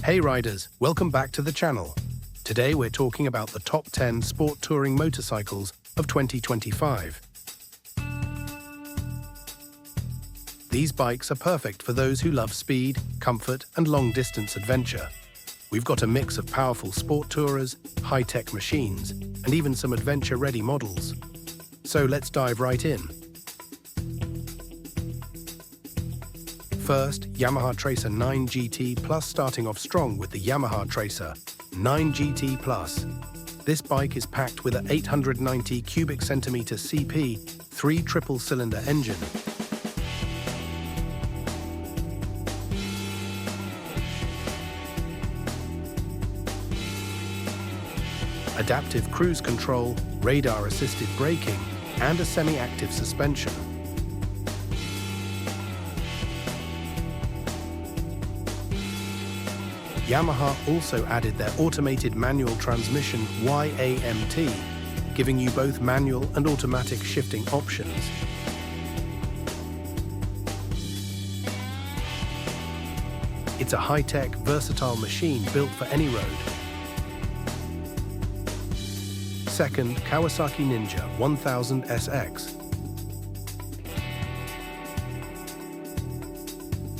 Hey riders, welcome back to the channel. Today we're talking about the top 10 sport touring motorcycles of 2025. These bikes are perfect for those who love speed, comfort, and long-distance adventure. We've got a mix of powerful sport tourers, high-tech machines, and even some adventure-ready models. So let's dive right in. First, Yamaha Tracer 9GT Plus, starting off strong with the Yamaha Tracer 9GT Plus. This bike is packed with an 890 cubic centimeter CP 3 triple-cylinder engine. Adaptive cruise control, radar-assisted braking, and a semi-active suspension. Yamaha also added their automated manual transmission YAMT, giving you both manual and automatic shifting options. It's a high-tech, versatile machine built for any road. Second, Kawasaki Ninja 1000SX.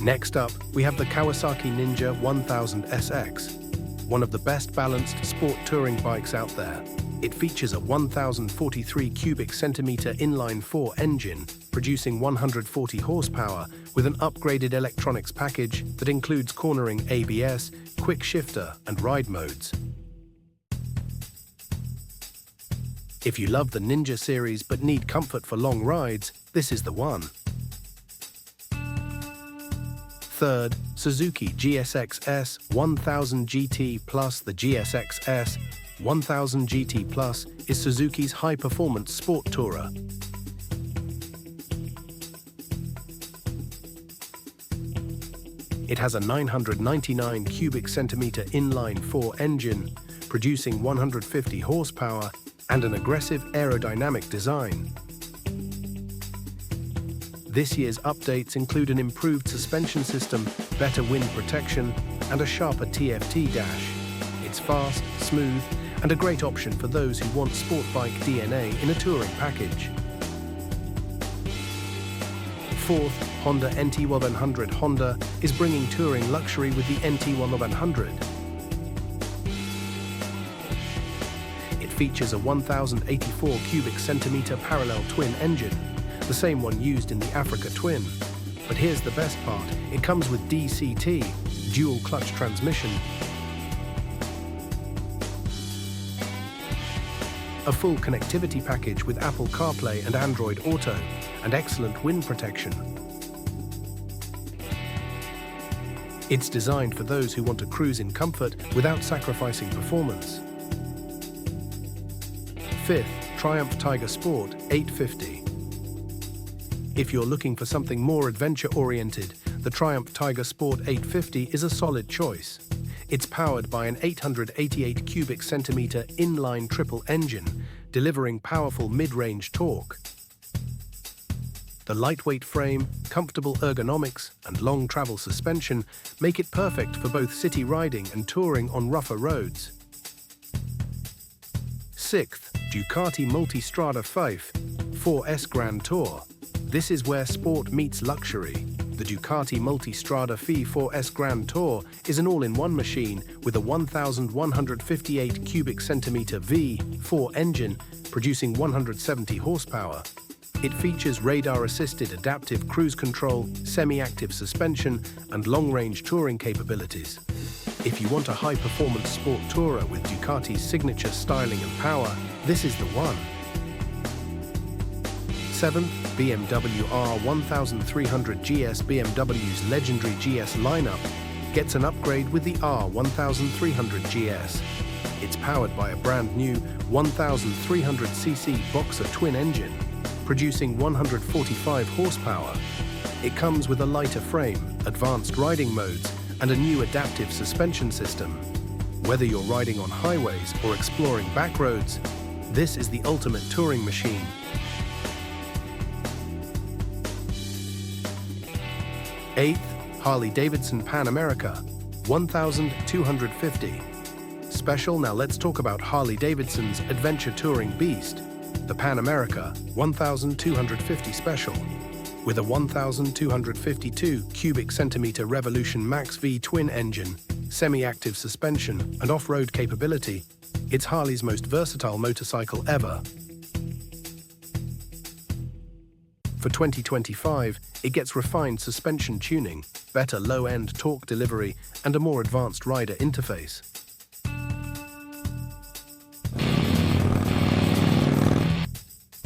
Next up, we have the Kawasaki Ninja 1000SX, one of the best balanced sport touring bikes out there. It features a 1043 cubic centimeter inline-4 engine, producing 140 horsepower with an upgraded electronics package that includes cornering ABS, quick shifter, and ride modes. If you love the Ninja series but need comfort for long rides, this is the one. Third, Suzuki GSX-S1000GT Plus. The GSX-S1000GT Plus is Suzuki's high-performance sport tourer. It has a 999 cubic centimeter inline-4 engine, producing 150 horsepower and an aggressive aerodynamic design. This year's updates include an improved suspension system, better wind protection, and a sharper TFT dash. It's fast, smooth, and a great option for those who want sport bike DNA in a touring package. Fourth, Honda NT1100. Honda is bringing touring luxury with the NT1100. It features a 1084 cubic centimeter parallel twin engine, the same one used in the Africa Twin. But here's the best part, it comes with DCT, dual clutch transmission, a full connectivity package with Apple CarPlay and Android Auto, and excellent wind protection. It's designed for those who want to cruise in comfort without sacrificing performance. Fifth, Triumph Tiger Sport 850. If you're looking for something more adventure-oriented, the Triumph Tiger Sport 850 is a solid choice. It's powered by an 888 cubic centimeter inline triple engine, delivering powerful mid-range torque. The lightweight frame, comfortable ergonomics, and long travel suspension make it perfect for both city riding and touring on rougher roads. Sixth, Ducati Multistrada Fife 4S Grand Tour. This is where sport meets luxury. The Ducati Multistrada Fi 4S Grand Tour is an all-in-one machine with a 1,158 cubic centimeter V4 engine, producing 170 horsepower. It features radar-assisted adaptive cruise control, semi-active suspension, and long-range touring capabilities. If you want a high-performance sport tourer with Ducati's signature styling and power, this is the one. Seventh, BMW R1300 GS. BMW's legendary GS lineup gets an upgrade with the R1300 GS. It's powered by a brand new 1300cc Boxer twin engine, producing 145 horsepower. It comes with a lighter frame, advanced riding modes, and a new adaptive suspension system. Whether you're riding on highways or exploring back roads, this is the ultimate touring machine. Eighth, Harley-Davidson Pan America 1250. Special. Now let's talk about Harley-Davidson's adventure touring beast, the Pan America 1250 Special. With a 1252 cubic centimeter Revolution Max V twin engine, semi-active suspension, and off-road capability, it's Harley's most versatile motorcycle ever. For 2025, it gets refined suspension tuning, better low-end torque delivery, and a more advanced rider interface.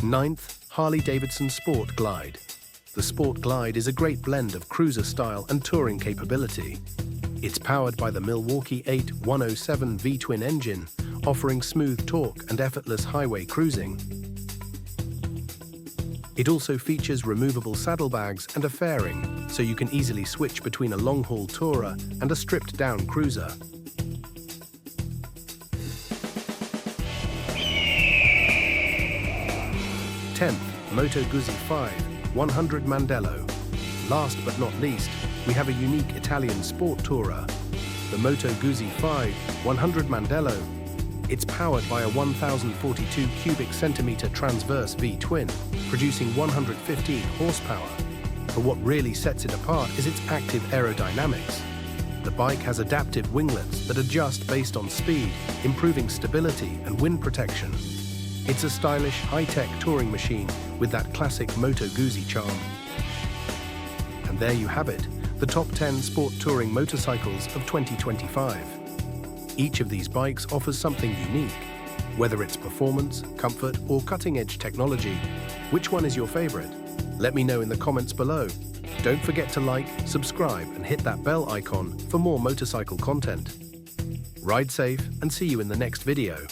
Ninth, Harley-Davidson Sport Glide. The Sport Glide is a great blend of cruiser style and touring capability. It's powered by the Milwaukee 8107 V-twin engine, offering smooth torque and effortless highway cruising. It also features removable saddlebags and a fairing, so you can easily switch between a long-haul tourer and a stripped-down cruiser. 10th, Moto Guzzi 5 100 Mandello. Last but not least, we have a unique Italian sport tourer, the Moto Guzzi 5 100 Mandello. It's powered by a 1042 cubic centimeter transverse V-twin, producing 115 horsepower. But what really sets it apart is its active aerodynamics. The bike has adaptive winglets that adjust based on speed, improving stability and wind protection. It's a stylish, high-tech touring machine with that classic Moto Guzzi charm. And there you have it, the top 10 sport touring motorcycles of 2025. Each of these bikes offers something unique. Whether it's performance, comfort, or cutting-edge technology, which one is your favorite? Let me know in the comments below. Don't forget to like, subscribe, and hit that bell icon for more motorcycle content. Ride safe and see you in the next video.